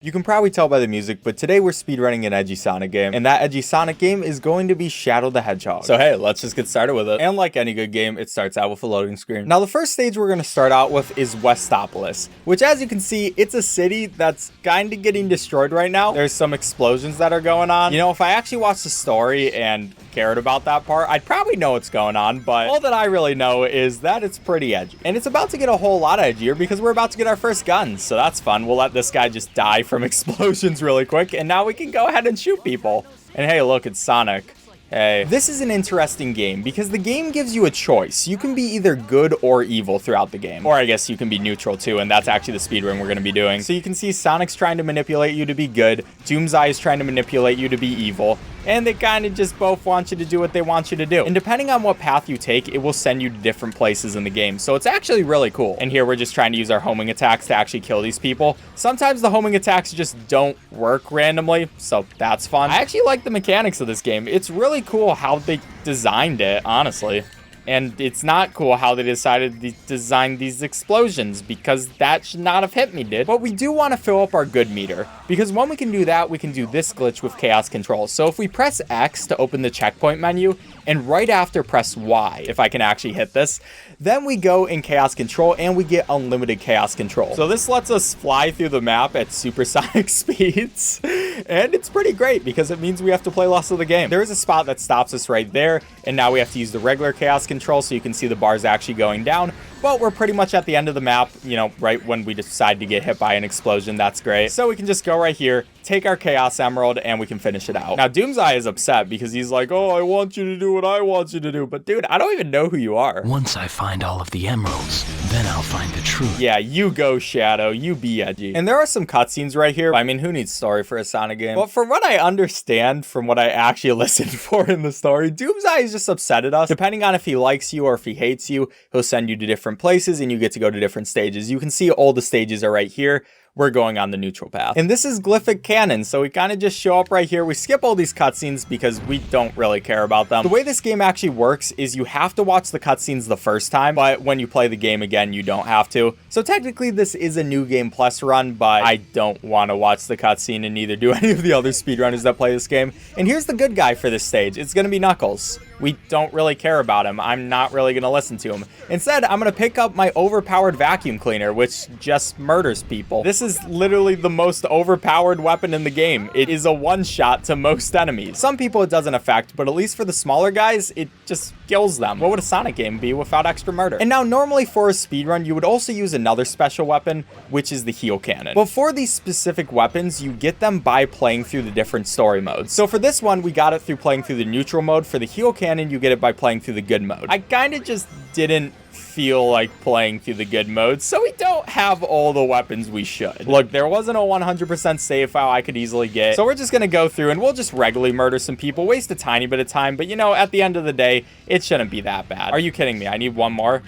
You can probably tell by the music, but today we're speedrunning an edgy Sonic game, and that edgy Sonic game is going to be Shadow the Hedgehog. So hey, let's just get started with it. And like any good game, it starts out with a loading screen. Now the first stage we're going to start out with is Westopolis, which as you can see, it's a city that's kind of getting destroyed right now. There's some explosions that are going on. You know, if I actually watched the story and cared about that part, I'd probably know what's going on, but all that I really know is that it's pretty edgy. And it's about to get a whole lot edgier because we're about to get our first guns, so that's fun. We'll let this guy just die from explosions really quick, and now we can go ahead and shoot people. And hey, look, it's Sonic. Hey. This is an interesting game because the game gives you a choice. You can be either good or evil throughout the game. Or I guess you can be neutral too, and that's actually the speedrun we're going to be doing. So you can see Sonic's trying to manipulate you to be good, Doomseye is trying to manipulate you to be evil, and they kind of just both want you to do what they want you to do. And depending on what path you take, it will send you to different places in the game. So it's actually really cool. And here we're just trying to use our homing attacks to actually kill these people. Sometimes the homing attacks just don't work randomly, so that's fun. I actually like the mechanics of this game. It's really cool how they designed it, honestly. And it's not cool how they decided to design these explosions, because that should not have hit me, dude. But we do want to fill up our good meter, because when we can do that, we can do this glitch with chaos control. So if we press X to open the checkpoint menu, and right after press Y, if I can actually hit this, then we go in chaos control and we get unlimited chaos control. So this lets us fly through the map at supersonic speeds. And it's pretty great because it means we have to play less of the game. There is a spot that stops us right there, and now we have to use the regular chaos control so you can see the bars actually going down. But we're pretty much at the end of the map, you know, right when we decide to get hit by an explosion. That's great. So we can just go right here, take our Chaos Emerald, and we can finish it out. Now, Doomseye is upset because he's like, oh, I want you to do what I want you to do. But dude, I don't even know who you are. Once I find all of the emeralds, then I'll find the truth. Yeah, you go, Shadow. You be edgy. And there are some cutscenes right here. I mean, who needs story for a Sonic game? But from what I understand, from what I actually listened for in the story, Doomseye is just upset at us. Depending on if he likes you or if he hates you, he'll send you to different places and you get to go to different stages. You can see all the stages are right here. We're going on the neutral path. And this is Glyphic Canyon, so we kind of just show up right here. We skip all these cutscenes because we don't really care about them. The way this game actually works is you have to watch the cutscenes the first time, but when you play the game again, you don't have to. So technically this is a new game plus run, but I don't want to watch the cutscene, and neither do any of the other speedrunners that play this game. And here's the good guy for this stage. It's going to be Knuckles. We don't really care about him. I'm not really going to listen to him. Instead, I'm going to pick up my overpowered vacuum cleaner, which just murders people. This is literally the most overpowered weapon in the game. It is a one-shot to most enemies. Some people it doesn't affect, but at least for the smaller guys, it just kills them. What would a Sonic game be without extra murder? And now normally for a speedrun, you would also use another special weapon, which is the heal cannon. But for these specific weapons, you get them by playing through the different story modes. So for this one, we got it through playing through the neutral mode. For the heal cannon, you get it by playing through the good mode. I kind of just didn't feel like playing through the good mode, so we don't have all the weapons we should. Look, there wasn't a 100% save file I could easily get, so we're just gonna go through and we'll just regularly murder some people, waste a tiny bit of time, but you know, at the end of the day, it shouldn't be that bad. Are you kidding me? I need one more.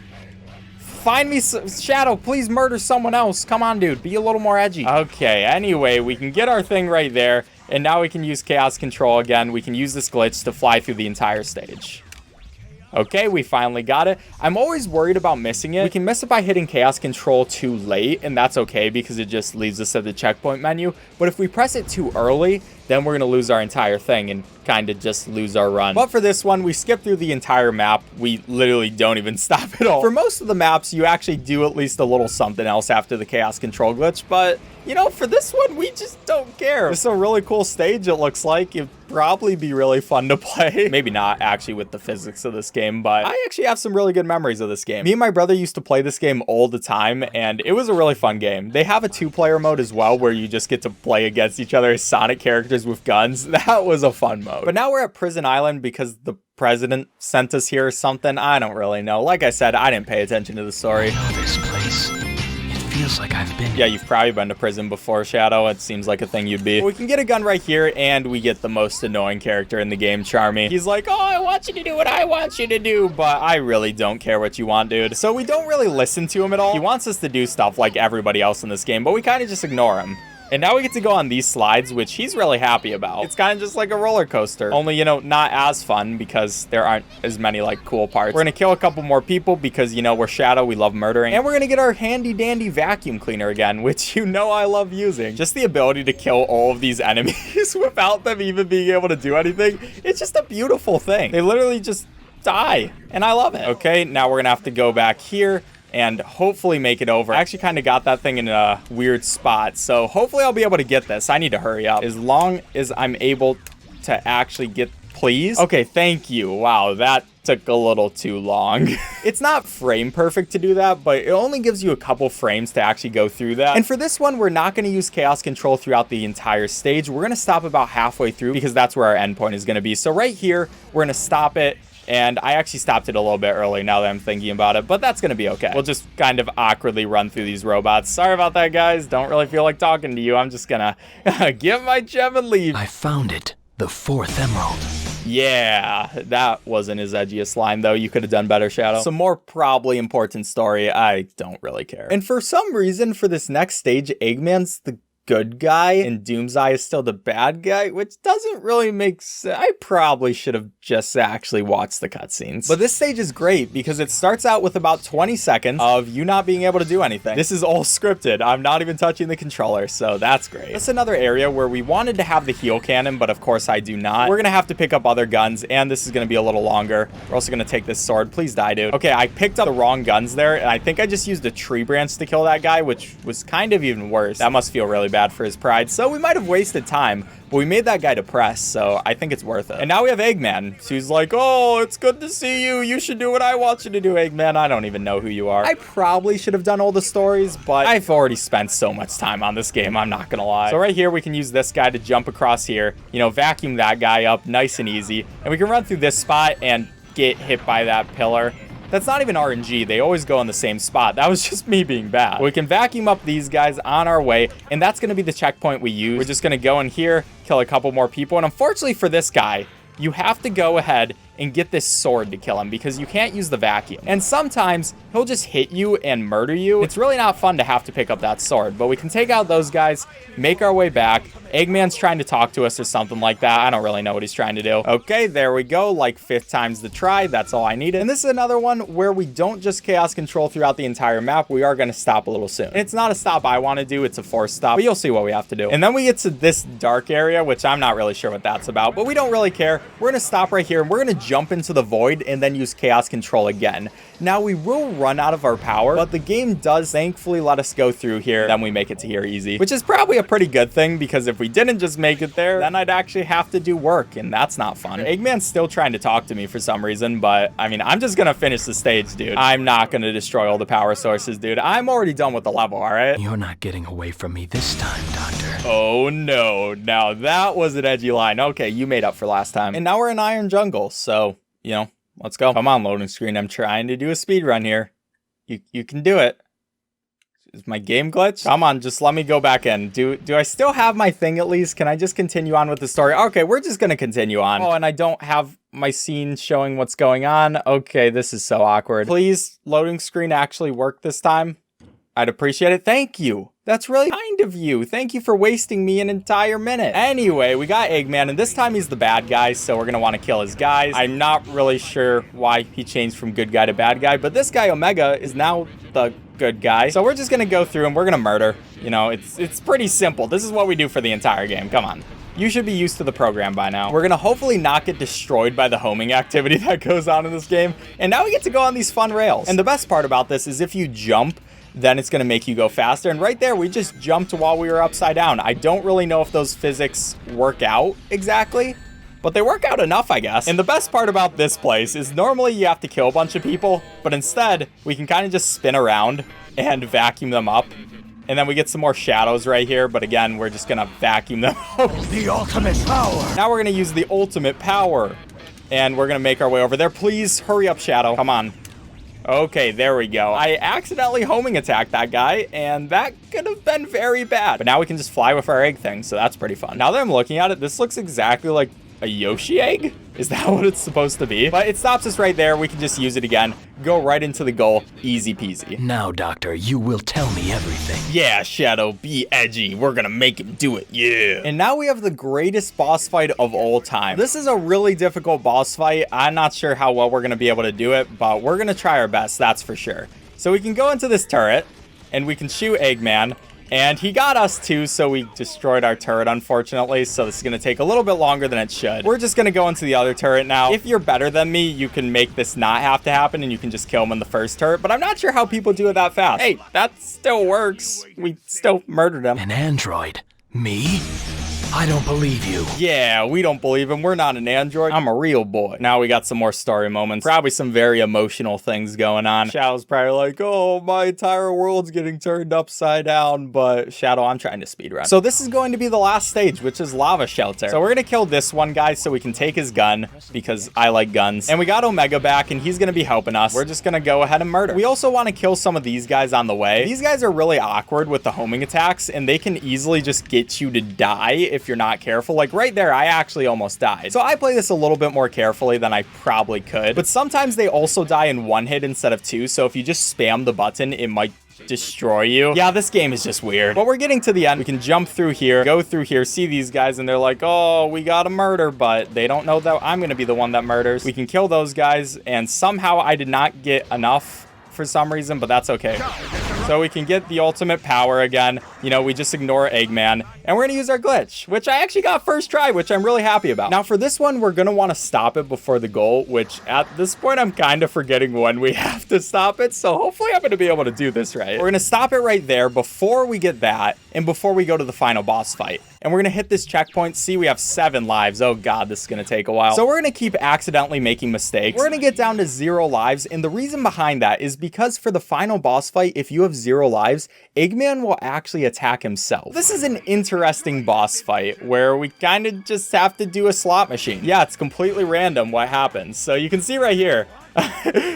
Find me Shadow, please murder someone else. Come on, dude, be a little more edgy. Okay, anyway, we can get our thing right there, and now we can use chaos control again. We can use this glitch to fly through the entire stage. Okay, we finally got it. I'm always worried about missing it. We can miss it by hitting chaos control too late, and that's okay because it just leaves us at the checkpoint menu. But if we press it too early, then we're going to lose our entire thing and kind of just lose our run. But for this one, we skip through the entire map. We literally don't even stop at all. For most of the maps, you actually do at least a little something else after the chaos control glitch, but you know, for this one, we just don't care. It's a really cool stage, it looks like. It'd probably be really fun to play. Maybe not actually with the physics of this game, but I actually have some really good memories of this game. Me and my brother used to play this game all the time, and it was a really fun game. They have a 2-player mode as well, where you just get to play against each other as Sonic characters with guns. That was a fun mode. But now we're at Prison Island because the president sent us here or something. I don't really know. Like I said, I didn't pay attention to the story. I know this place. Feels like I've been. Yeah, you've probably been to prison before, Shadow. It seems like a thing you'd be. We can get a gun right here, and we get the most annoying character in the game, Charmy. He's like, oh, I want you to do what I want you to do, but I really don't care what you want, dude. So we don't really listen to him at all. He wants us to do stuff like everybody else in this game, but we kind of just ignore him. And now we get to go on these slides, which he's really happy about. It's kind of just like a roller coaster, only, you know, not as fun because there aren't as many like cool parts. We're gonna kill a couple more people because, you know, we're Shadow, we love murdering. And we're gonna get our handy dandy vacuum cleaner again, which you know I love using. Just the ability to kill all of these enemies without them even being able to do anything. It's just a beautiful thing. They literally just die, and I love it. Okay, now we're gonna have to go back here and hopefully make it over. I actually kind of got that thing in a weird spot, so hopefully I'll be able to get this. I need to hurry up as long as I'm able to actually get, please. Okay, thank you. Wow, that took a little too long. It's not frame perfect to do that, but it only gives you a couple frames to actually go through that. And for this one, we're not going to use chaos control throughout the entire stage. We're going to stop about halfway through because that's where our endpoint is going to be. So right here, we're going to stop it. And I actually stopped it a little bit early now that I'm thinking about it, but that's going to be okay. We'll just kind of awkwardly run through these robots. Sorry about that, guys. Don't really feel like talking to you. I'm just going to get my gem and leave. I found it. The 4th emerald. Yeah, that wasn't as edgy a slime, though. You could have done better, Shadow. Some more probably important story. I don't really care. And for some reason, for this next stage, Eggman's the good guy and Doomseye is still the bad guy, which doesn't really make sense. I probably should have just actually watched the cutscenes. But this stage is great because it starts out with about 20 seconds of you not being able to do anything. This is all scripted. I'm not even touching the controller, so that's great. That's another area where we wanted to have the heal cannon, but of course I do not. We're gonna have to pick up other guns, and this is gonna be a little longer. We're also gonna take this sword. Please die, dude. Okay, I picked up the wrong guns there, and I think I just used a tree branch to kill that guy, which was kind of even worse. That must feel really bad for his pride. So we might have wasted time, but we made that guy depressed, so I think it's worth it. And now we have Eggman. Who's like, oh, it's good to see you. You should do what I want you to do, Eggman. I don't even know who you are. I probably should have done all the stories, but I've already spent so much time on this game, I'm not gonna lie. So right here, we can use this guy to jump across here, you know, vacuum that guy up nice and easy, and we can run through this spot and get hit by that pillar. That's not even RNG. They always go in the same spot. That was just me being bad. We can vacuum up these guys on our way, and that's going to be the checkpoint we use. We're just going to go in here, kill a couple more people, and unfortunately for this guy, you have to go ahead and get this sword to kill him because you can't use the vacuum. And sometimes he'll just hit you and murder you. It's really not fun to have to pick up that sword, but we can take out those guys, make our way back. Eggman's trying to talk to us or something like that. I don't really know what he's trying to do. Okay, there we go. Like 5th time's the try. That's all I needed. And this is another one where we don't just chaos control throughout the entire map. We are going to stop a little soon. And it's not a stop I want to do. It's a forced stop, but you'll see what we have to do. And then we get to this dark area, which I'm not really sure what that's about, but we don't really care. We're going to stop right here and we're going to jump into the void and then use chaos control again. Now we will run out of our power, but the game does thankfully let us go through here. Then we make it to here easy, which is probably a pretty good thing because if we didn't just make it there, then I'd actually have to do work, and that's not fun. Eggman's still trying to talk to me for some reason, but I mean, I'm just gonna finish the stage, dude. I'm not gonna destroy all the power sources, dude. I'm already done with the level, all right? You're not getting away from me this time, Doctor. Oh no, now that was an edgy line. Okay, you made up for last time. And now we're in Iron Jungle, so, you know, let's go. Come on, loading screen. I'm trying to do a speed run here. You can do it. Is my game glitch? Come on, just let me go back in. Do I still have my thing at least? Can I just continue on with the story? Okay, we're just gonna continue on. Oh, and I don't have my scene showing what's going on. Okay, this is so awkward. Please, loading screen actually work this time. I'd appreciate it. Thank you. That's really kind of you. Thank you for wasting me an entire minute. Anyway, we got Eggman, and this time he's the bad guy, so we're gonna want to kill his guys. I'm not really sure why he changed from good guy to bad guy, but this guy, Omega, is now the good guy. So we're just gonna go through and we're gonna murder. You know, it's pretty simple. This is what we do for the entire game. Come on. You should be used to the program by now. We're gonna hopefully not get destroyed by the homing activity that goes on in this game. And now we get to go on these fun rails. And the best part about this is if you jump, then it's gonna make you go faster. And right there, we just jumped while we were upside down. I don't really know if those physics work out exactly, but they work out enough, I guess. And the best part about this place is normally you have to kill a bunch of people, but instead we can kind of just spin around and vacuum them up. And then we get some more shadows right here, but again, we're just gonna vacuum them up. The ultimate power. Now we're gonna use the ultimate power, and we're gonna make our way over there. Please hurry up, Shadow. Come on. Okay, there we go. I accidentally homing attacked that guy, and that could have been very bad. But now we can just fly with our egg thing, so that's pretty fun. Now that I'm looking at it, this looks exactly like a Yoshi egg. Is that what it's supposed to be? But it stops us right there. We can just use it again. Go right into the goal. Easy peasy. Now, Doctor, you will tell me everything. Yeah, Shadow, be edgy. We're gonna make him do it, yeah. And now we have the greatest boss fight of all time. This is a really difficult boss fight. I'm not sure how well we're gonna be able to do it, but we're gonna try our best, that's for sure. So we can go into this turret, and we can shoot Eggman. And he got us too, so we destroyed our turret, unfortunately. So this is going to take a little bit longer than it should. We're just going to go into the other turret now. If you're better than me, you can make this not have to happen, and you can just kill him in the first turret. But I'm not sure how people do it that fast. Hey, that still works. We still murdered him. An android? Me? I don't believe you. Yeah, we don't believe him. We're not an android. I'm a real boy. Now we got some more story moments. Probably some very emotional things going on. Shadow's probably like, oh, my entire world's getting turned upside down. But Shadow, I'm trying to speedrun. So this is going to be the last stage, which is Lava Shelter. So we're going to kill this one guy so we can take his gun because I like guns. And we got Omega back and he's going to be helping us. We're just going to go ahead and murder. We also want to kill some of these guys on the way. These guys are really awkward with the homing attacks and they can easily just get you to die if you're not careful. Like right there, I actually almost died. So I play this a little bit more carefully than I probably could. But sometimes they also die in one hit instead of two. So if you just spam the button, it might destroy you. Yeah, this game is just weird. But we're getting to the end. We can jump through here, go through here, see these guys, and they're like, oh, we gotta murder, but they don't know that I'm gonna be the one that murders. We can kill those guys, and somehow I did not get enough for some reason, but that's okay. So we can get the ultimate power again. You know, we just ignore Eggman, and we're gonna use our glitch, which I actually got first try, which I'm really happy about. Now for this one, we're gonna wanna stop it before the goal, which at this point, I'm kind of forgetting when we have to stop it. So hopefully I'm gonna be able to do this right. We're gonna stop it right there before we get that, and before we go to the final boss fight. And we're gonna hit this checkpoint. See, we have 7 lives. Oh God, this is gonna take a while. So we're gonna keep accidentally making mistakes. We're gonna get down to 0 lives. And the reason behind that is because for the final boss fight, if you have 0 lives, Eggman will actually attack himself. This is an interesting boss fight where we kind of just have to do a slot machine. Yeah, it's completely random what happens. So you can see right here,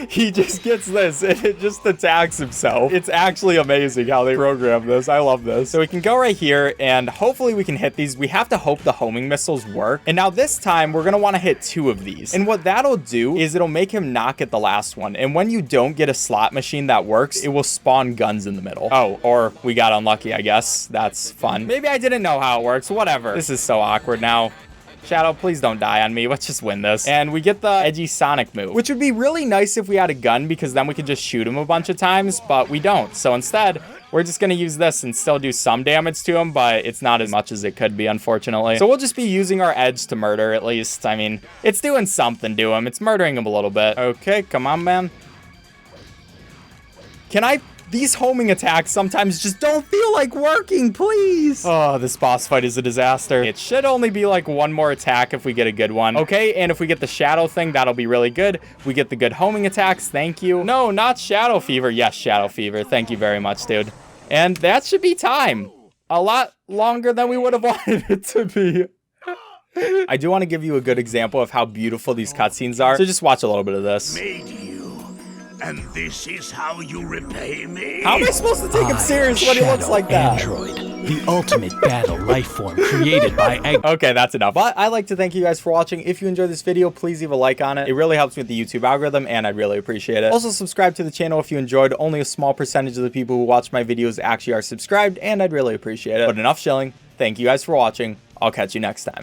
he just gets this and it just attacks himself. It's actually amazing how they program this. I love this. So we can go right here and hopefully we can hit these. We have to hope the homing missiles work. And now this time we're going to want to hit 2 of these. And what that'll do is it'll make him not get the last one. And when you don't get a slot machine that works, it will spawn guns in the middle. Oh, or we got unlucky, I guess. That's fun. Maybe I didn't know how it works. Whatever. This is so awkward now. Shadow, please don't die on me. Let's just win this. And we get the edgy Sonic move, which would be really nice if we had a gun because then we could just shoot him a bunch of times, but we don't. So instead, we're just going to use this and still do some damage to him, but it's not as much as it could be, unfortunately. So we'll just be using our edge to murder, at least. I mean, it's doing something to him. It's murdering him a little bit. Okay, come on, man. Can I... These homing attacks sometimes just don't feel like working, please. Oh, this boss fight is a disaster. It should only be like 1 more attack if we get a good one. Okay, and if we get the shadow thing, that'll be really good. We get the good homing attacks. Thank you. No, not Shadow Fever. Yes, Shadow Fever. Thank you very much, dude. And that should be time. A lot longer than we would have wanted it to be. I do want to give you a good example of how beautiful these cutscenes are. So just watch a little bit of this. And this is how you repay me? How am I supposed to take him serious when he looks like that? Android, the ultimate battle life form created by Eggman. Okay, that's enough. But I'd like to thank you guys for watching. If you enjoyed this video, please leave a like on it. It really helps me with the YouTube algorithm, and I'd really appreciate it. Also, subscribe to the channel if you enjoyed. Only a small percentage of the people who watch my videos actually are subscribed, and I'd really appreciate it. But enough shilling. Thank you guys for watching. I'll catch you next time.